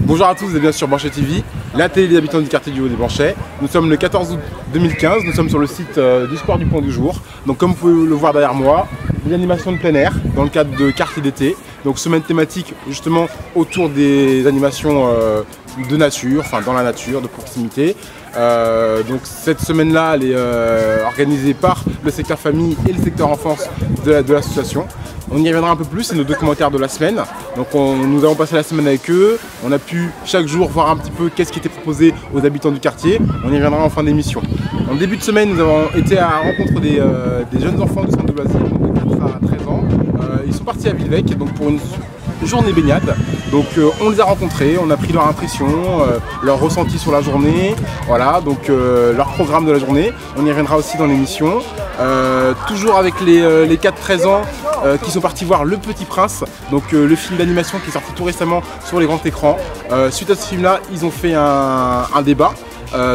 Bonjour à tous et bien sûr Blanchet TV, la télé des habitants du quartier du Haut des Blanchets. Nous sommes le 14 août 2015, nous sommes sur le site du Square du Point du Jour. Donc comme vous pouvez le voir derrière moi, des animations de plein air dans le cadre de quartier d'été. Donc semaine thématique justement autour des animations de nature, enfin dans la nature, de proximité. Donc cette semaine-là, elle est organisée par le secteur famille et le secteur enfance de l'association. On y reviendra un peu plus, c'est nos documentaires de la semaine. Donc nous avons passé la semaine avec eux, on a pu chaque jour voir un petit peu qu'est-ce qui était proposé aux habitants du quartier. On y reviendra en fin d'émission. En début de semaine, nous avons été à la rencontre des jeunes enfants du centre de loisirs, donc de 4 à 13 ans. Ils sont partis à Villevêque donc pour une journée baignade. Donc on les a rencontrés, on a pris leur impression, leur ressenti sur la journée, voilà, donc leur programme de la journée. On y reviendra aussi dans l'émission. Toujours avec les 4-13 ans qui sont partis voir Le Petit Prince, donc le film d'animation qui est sorti tout récemment sur les grands écrans. Suite à ce film là, ils ont fait un débat.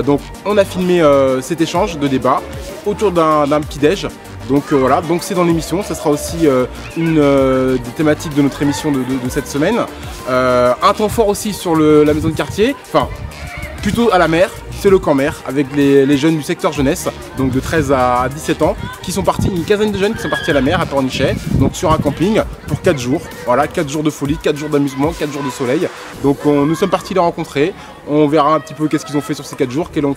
Donc on a filmé cet échange de débat autour d'un petit déj. Donc voilà, donc c'est dans l'émission, ça sera aussi une des thématiques de notre émission de cette semaine. Un temps fort aussi sur la maison de quartier, enfin plutôt à la mer, c'est le camp mer avec les jeunes du secteur jeunesse, donc de 13 à 17 ans, qui sont partis, une quinzaine de jeunes qui sont partis à la mer à Pornichet, donc sur un camping pour 4 jours. Voilà, 4 jours de folie, 4 jours d'amusement, 4 jours de soleil. Donc nous sommes partis les rencontrer, on verra un petit peu qu'est-ce qu'ils ont fait sur ces 4 jours, quelles ont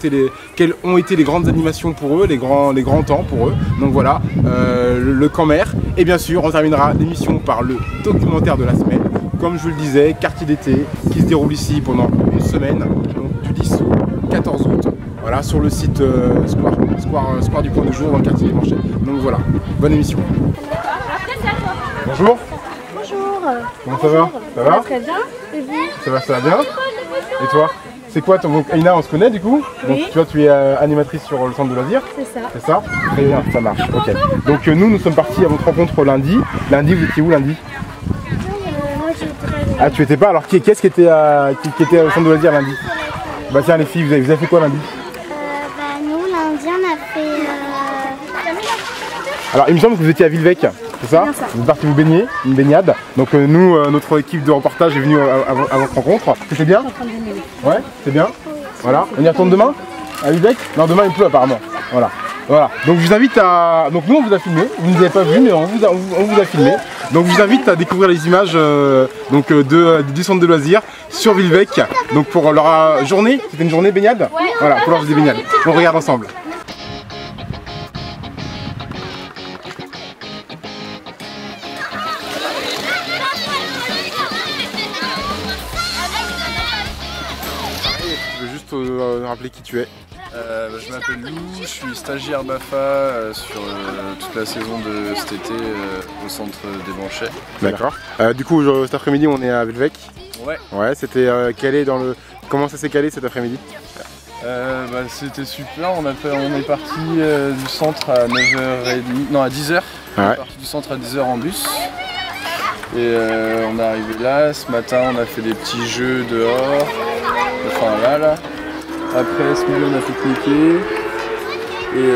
été les grandes animations pour eux, les grands temps pour eux. Donc voilà, le camp mer. Et bien sûr, on terminera l'émission par le documentaire de la semaine. Comme je vous le disais, quartier d'été qui se déroule ici pendant une semaine, donc du 10 au 14 août, voilà, sur le site Square du Point du Jour dans le quartier des Blanchets. Donc voilà, bonne émission. Bonjour. Bonjour. Comment ça va? Ça va? Très bien. Et vous? Ça va bien? Et toi? C'est quoi ton... Donc Aïna, on se connaît du coup? Donc oui. tu vois, tu es animatrice sur le centre de loisirs? C'est ça. C'est ça? Très bien, ça marche, ok. Donc nous sommes partis à votre rencontre lundi. Lundi, vous étiez où lundi? Moi j'étais. Ah, tu étais pas? Alors qu'est-ce qui était au centre de loisirs lundi? Bah tiens les filles, vous avez fait quoi lundi? Nous lundi on a fait. Alors il me semble que vous étiez à Villevêque, c'est ça? Bien ça. Vous êtes partis vous baigner, une baignade. Donc nous, notre équipe de reportage est venue à votre rencontre. C'était bien? Ouais, c'est bien. Voilà. On y retourne demain? À Villevêque? Non, demain il pleut apparemment. Voilà. Voilà. Donc je vous invite à... Donc nous on vous a filmé, vous ne nous avez pas vu mais on vous a filmé. Donc je vous invite à découvrir les images du centre de loisirs sur Villevêque. Donc pour leur journée, c'était une journée baignade? Ouais. Voilà, pour leur journée baignade. On regarde ensemble. Je veux juste rappeler qui tu es. Je m'appelle Lou, je suis stagiaire BAFA sur toute la saison de cet été au centre des Blanchets. D'accord. Du coup, cet après-midi, on est à Villevêque. Ouais. Ouais, c'était calé dans le... Comment ça s'est calé cet après-midi? C'était super, on est parti du centre à 9h30, non à 10h. Ouais. On est parti du centre à 10h en bus. Et on est arrivé là, ce matin on a fait des petits jeux dehors, enfin là. Après ce midi on a fait cliquer et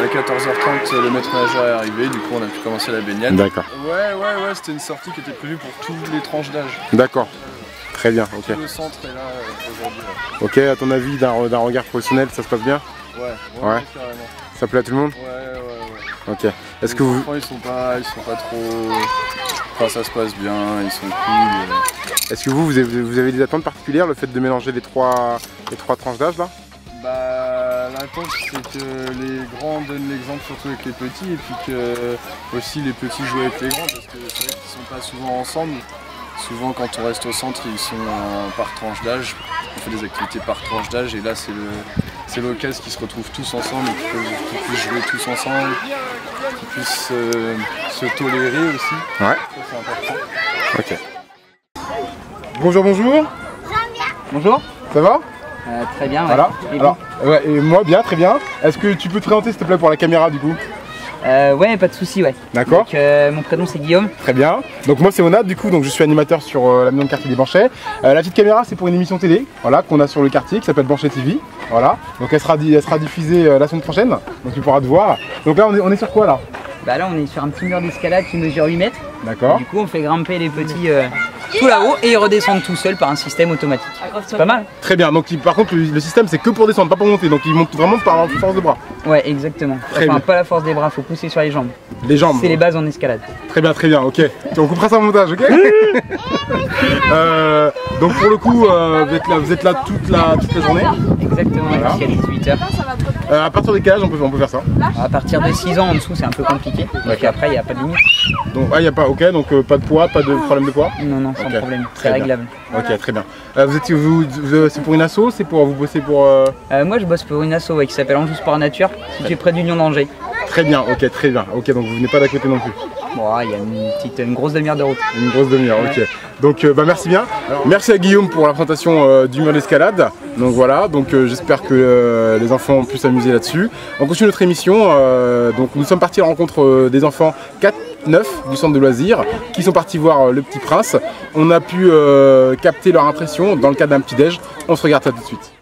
à 14h30 le maître nageur est arrivé, du coup on a pu commencer la baignade. D'accord. Ouais, c'était une sortie qui était prévue pour toutes les tranches d'âge. D'accord, très bien, ok. Tout le centre est là aujourd'hui. Ok, à ton avis, d'un regard professionnel, ça se passe bien? Ouais, carrément. Ça plaît à tout le monde? Ouais. Ok. Est-ce que vous... enfants, ils sont pas trop... Enfin ça se passe bien, ils sont cool. Est-ce que vous avez des attentes particulières, le fait de mélanger les trois tranches d'âge là? L'attente c'est que les grands donnent l'exemple surtout avec les petits et puis que aussi les petits jouent avec les grands parce que c'est vrai qu'ils sont pas souvent ensemble. Souvent quand on reste au centre ils sont par tranche d'âge, on fait des activités par tranche d'âge et là c'est l'occasion qu'ils se retrouvent tous ensemble et qu'ils puissent jouer tous ensemble, qu'ils puissent se tolérer aussi. Ouais. Ça c'est important. Ok. Bonjour. Bonjour. Ça va? Très bien, ouais. Voilà. Alors, et moi bien, très bien. Est-ce que tu peux te présenter s'il te plaît pour la caméra du coup? Ouais, pas de souci, ouais. D'accord. Donc mon prénom c'est Guillaume. Très bien. Donc moi c'est Onat du coup, donc je suis animateur sur la maison de quartier des Blanchets. La petite caméra c'est pour une émission télé, voilà, qu'on a sur le quartier qui s'appelle Blanchet TV. Voilà. Donc elle sera diffusée la semaine prochaine, donc tu pourras te voir. Donc là on est sur quoi là? Bah là on est sur un petit mur d'escalade qui mesure 8 mètres. D'accord. Du coup on fait grimper les petits tout là-haut et ils redescendent tout seuls par un système automatique. C'est pas mal. Très bien, donc par contre le système c'est que pour descendre, pas pour monter, donc ils montent vraiment par force de bras. Ouais, exactement. Enfin, pas la force des bras, faut pousser sur les jambes. Les jambes. C'est les bases en escalade. Très bien, ok. On coupera ça au montage, ok. Donc pour le coup, vous êtes là toute la journée. Exactement, voilà. Jusqu'à 18h. À partir de quel âge on peut faire ça? À partir de 6 ans en dessous, c'est un peu compliqué. Et après, il n'y a pas de limite. Donc, il n'y a pas, ok, donc pas de poids, pas de problème de poids? Non, sans problème, c'est réglable. Ok, très bien. C'est pour une asso, c'est pour vous bosser pour... Moi, je bosse pour une asso qui s'appelle Anjou Sport Nature, située près du Lyon d'Angers. Très bien, ok, donc vous venez pas d'à côté non plus. Bon, il y a une grosse demi-heure de route. Une grosse demi-heure, ok. Donc merci bien. Alors, merci à Guillaume pour la présentation du mur d'escalade. Donc voilà, j'espère que les enfants ont pu s'amuser là-dessus. On continue notre émission. Donc nous sommes partis à la rencontre des enfants 4-9 du centre de loisirs qui sont partis voir Le Petit Prince. On a pu capter leur impression dans le cadre d'un petit déj. On se regarde ça tout de suite.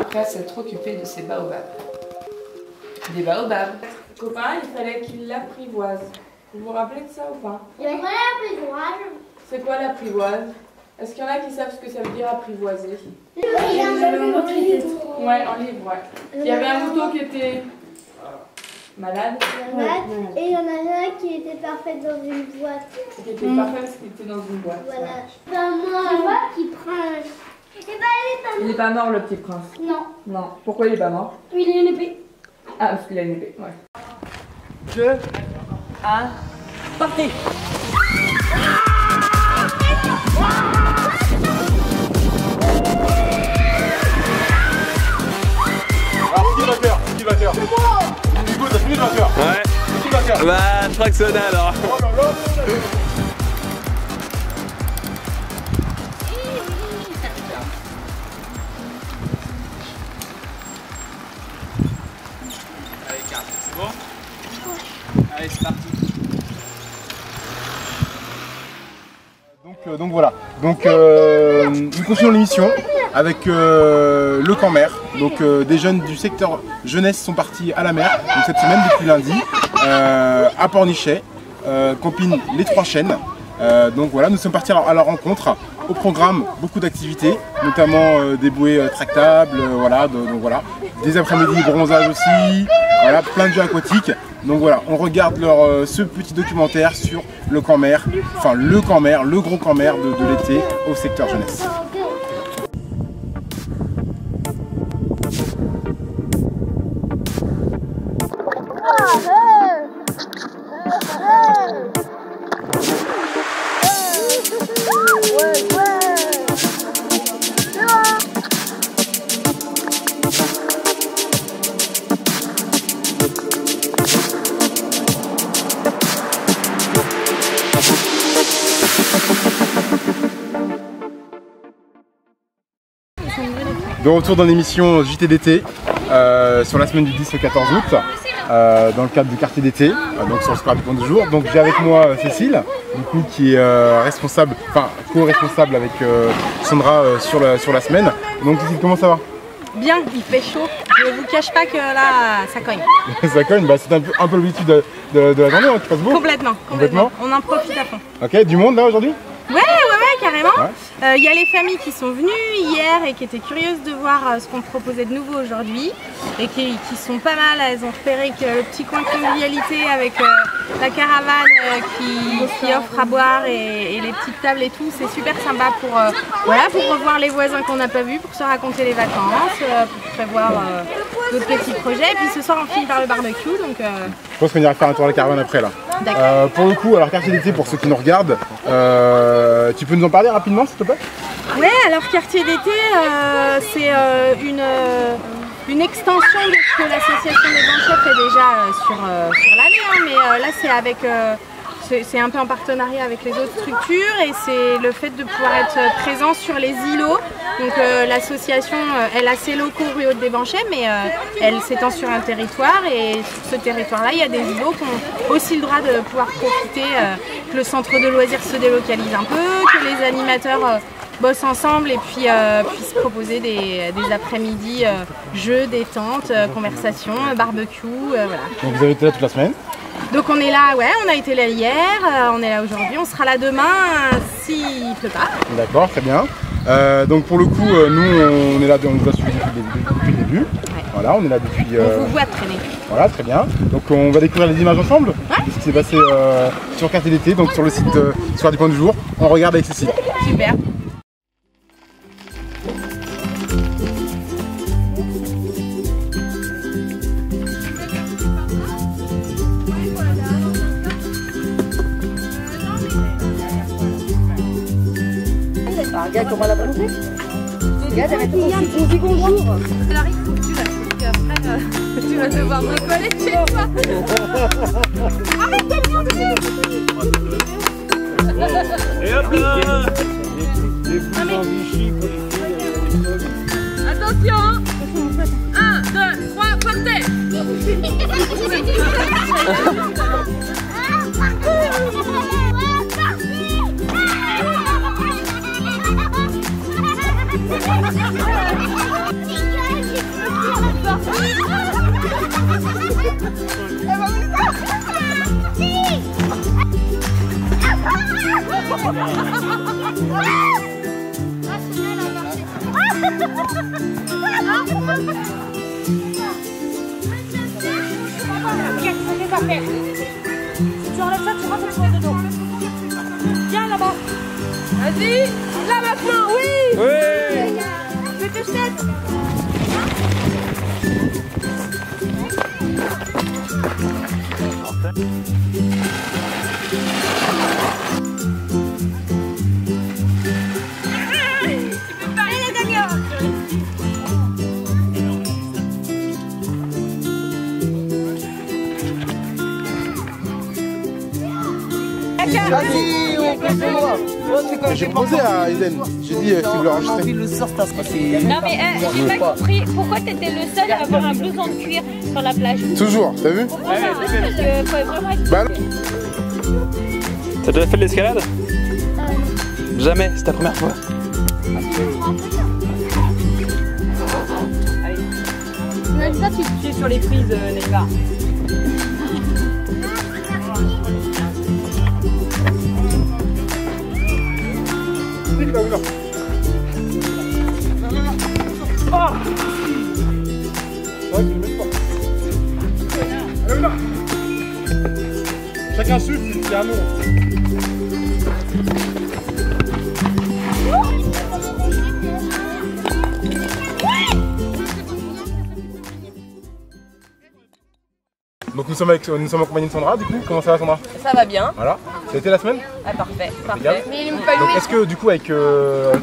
Après, s'être occupé de ces baobabs. Des baobabs. Copain, il fallait qu'il l'apprivoise. Vous vous rappelez de ça ou pas? C'est quoi l'apprivoise? Est-ce qu'il y en a qui savent ce que ça veut dire apprivoiser? Ouais, en livre, ouais. Il y avait un mouton qui était malade. Et il y en a un qui était parfait dans une boîte. Qui était parfait parce qu'il était dans une boîte. Voilà. Ben moi, qui prend. Il n'est pas mort, le petit prince? Non. Non. Pourquoi il est pas mort? Il a une épée. Ah, parce qu'il a une épée, ouais. 2, 1, partez! Alors, qui va faire? Hugo, t'as fini le vainqueur? Ouais. Qui va faire? Bah, je crois que c'est alors. Oh là là. C'est bon? Allez, c'est parti. Donc voilà, nous continuons l'émission avec le camp mer. Donc des jeunes du secteur jeunesse sont partis à la mer donc cette semaine depuis lundi à Pornichet, camping Les Trois Chênes. Donc voilà, nous sommes partis à la rencontre. Au programme, beaucoup d'activités, notamment des bouées tractables, voilà, donc voilà, des après-midi bronzage aussi, voilà, plein de jeux aquatiques. Donc voilà, on regarde ce petit documentaire sur le camp mer, enfin le camp mer, le gros camp mer de l'été au secteur jeunesse. De retour dans l'émission JT d'été sur la semaine du 10 au 14 août dans le cadre du quartier d'été, donc sur le square du Pont du Jour. Donc j'ai avec moi Cécile, du coup, qui est responsable, enfin co-responsable avec Sandra sur la semaine. Donc Cécile, comment ça va? Bien, il fait chaud. Je ne vous cache pas que là, ça cogne. Ça cogne, bah, c'est un peu l'habitude de la journée, hein, qui passe beau. Complètement. On en profite à fond. Ok, du monde là aujourd'hui? Ouais, carrément. Y a les familles qui sont venues hier et qui étaient curieuses de voir ce qu'on proposait de nouveau aujourd'hui et qui sont pas mal. Elles ont repéré que le petit coin de convivialité avec la caravane qui offre à boire et les petites tables et tout, c'est super sympa pour revoir les voisins qu'on n'a pas vus, pour se raconter les vacances, pour prévoir d'autres petits projets. Et puis ce soir on finit par le barbecue. Donc, je pense qu'on ira faire un tour à la caravane après là. Pour le coup, alors quartier d'été, pour ceux qui nous regardent, tu peux nous en parler rapidement s'il te plaît? Ouais, alors quartier d'été, c'est une extension de ce que l'association des Banchets fait déjà sur l'année, hein, mais là c'est avec c'est un peu en partenariat avec les autres structures et c'est le fait de pouvoir être présent sur les îlots. Donc l'association, elle a ses locaux rue Haute des Banchets, mais elle s'étend sur un territoire et sur ce territoire-là, il y a des îlots qui ont aussi le droit de pouvoir profiter, que le centre de loisirs se délocalise un peu, que les animateurs bossent ensemble et puis puissent proposer des après-midi jeux, détente, conversation, barbecue, voilà. Donc vous avez été là toute la semaine? Donc on est là, ouais, on a été là hier, on est là aujourd'hui, on sera là demain s'il pleut pas. D'accord, très bien. Donc pour le coup, nous on est là, on vous a suivi depuis le début. Ouais. Voilà, on est là depuis... On vous voit traîner. Voilà, très bien. Donc on va découvrir les images ensemble de ce qui s'est passé sur Quartier d'été, donc sur le site Soir du Point du Jour. On regarde avec Cécile. Super. Regarde comment elle a plongé. Regarde, elle a tout dit bonjour. Alors il faut que tu vas, parce qu'après tu vas devoir me coller chez toi. Arrête de monter. Et hop là. Attention. 1, 2, 3, partez. Tu enlèves ça, tu rentres le point de dos. Viens là-bas. Vas-y, là maintenant, oui. Oui. Je te jette. J'ai proposé à Eden, j'ai dit si vous voulez enregistrer. Non mais j'ai pas compris, pourquoi t'étais le seul à avoir un blouson de cuir sur la plage? Toujours, t'as vu? Pourquoi ça? Parce que faut vraiment être... Bah, T'as déjà fait de l'escalade? Jamais, c'est ta première fois. Même ça, tu te pieds sur les prises, Neymar. Oh! Ouais, tu le mets pas. Allez, là. Chacun souffle, c'est un nom. Donc nous sommes en compagnie de Sandra, du coup, comment ça va Sandra? Ça va bien. Voilà, ça a été la semaine? Ah, parfait, Impeccable. parfait. Donc est-ce que du coup avec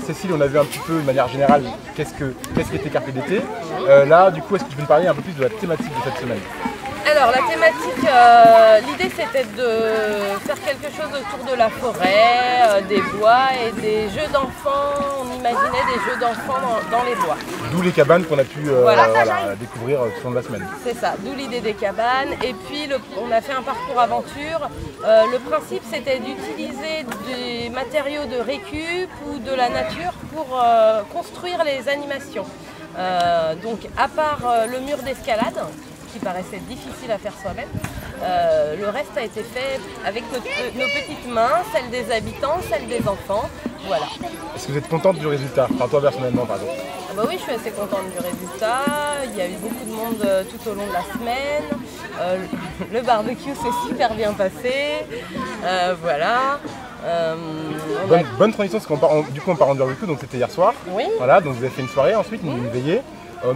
Cécile on a vu un petit peu de manière générale qu'est-ce qu'était Quartier d'été? Là du coup est-ce que tu peux nous parler un peu plus de la thématique de cette semaine? Alors la thématique, l'idée c'était de faire quelque chose autour de la forêt, des bois et des jeux d'enfants. On imaginait des jeux d'enfants dans les bois. D'où les cabanes qu'on a pu découvrir tout au long de la semaine. C'est ça, d'où l'idée des cabanes. Et puis on a fait un parcours aventure. Le principe c'était d'utiliser des matériaux de récup ou de la nature pour construire les animations. Donc à part le mur d'escalade, qui paraissait difficile à faire soi-même. Le reste a été fait avec nos petites mains, celles des habitants, celles des enfants. Voilà. Est-ce que vous êtes contente du résultat? Enfin, toi personnellement, par exemple. Ah bah oui, je suis assez contente du résultat. Il y a eu beaucoup de monde tout au long de la semaine. Le barbecue s'est super bien passé. Voilà. Bonne transition, parce du coup on part en barbecue, donc c'était hier soir. Oui. Voilà, donc vous avez fait une soirée ensuite, une veillée.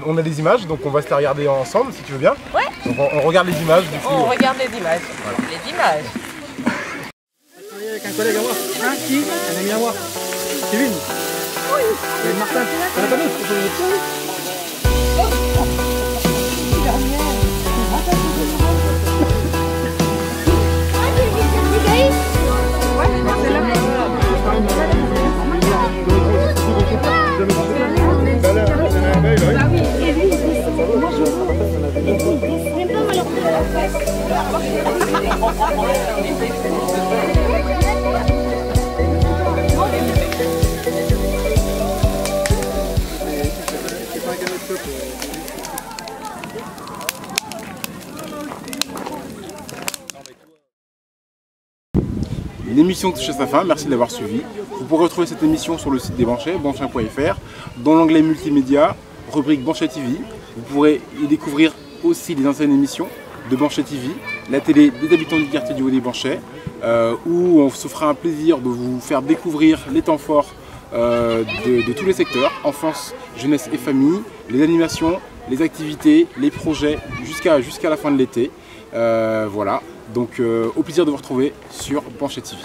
On a des images, donc on va se les regarder ensemble si tu veux bien. Ouais. Donc on regarde les images. Du coup, on regarde les images. Voilà. Les images. Avec un collègue à moi. Hein, qui? Un ami à moi. Kevin. Oui. Kevin Martin. Ça va pas d'autre? L'émission touche à sa fin, merci de l'avoir suivi. Vous pourrez retrouver cette émission sur le site des Banchais, banchet.fr, dans l'onglet multimédia, rubrique Banchet TV. Vous pourrez y découvrir aussi les anciennes émissions de Banchet TV, la télé des habitants du quartier du Haut des Banchets, où on se fera un plaisir de vous faire découvrir les temps forts de tous les secteurs, enfance, jeunesse et famille, les animations, les activités, les projets jusqu'à la fin de l'été. Voilà, donc au plaisir de vous retrouver sur Banchet TV.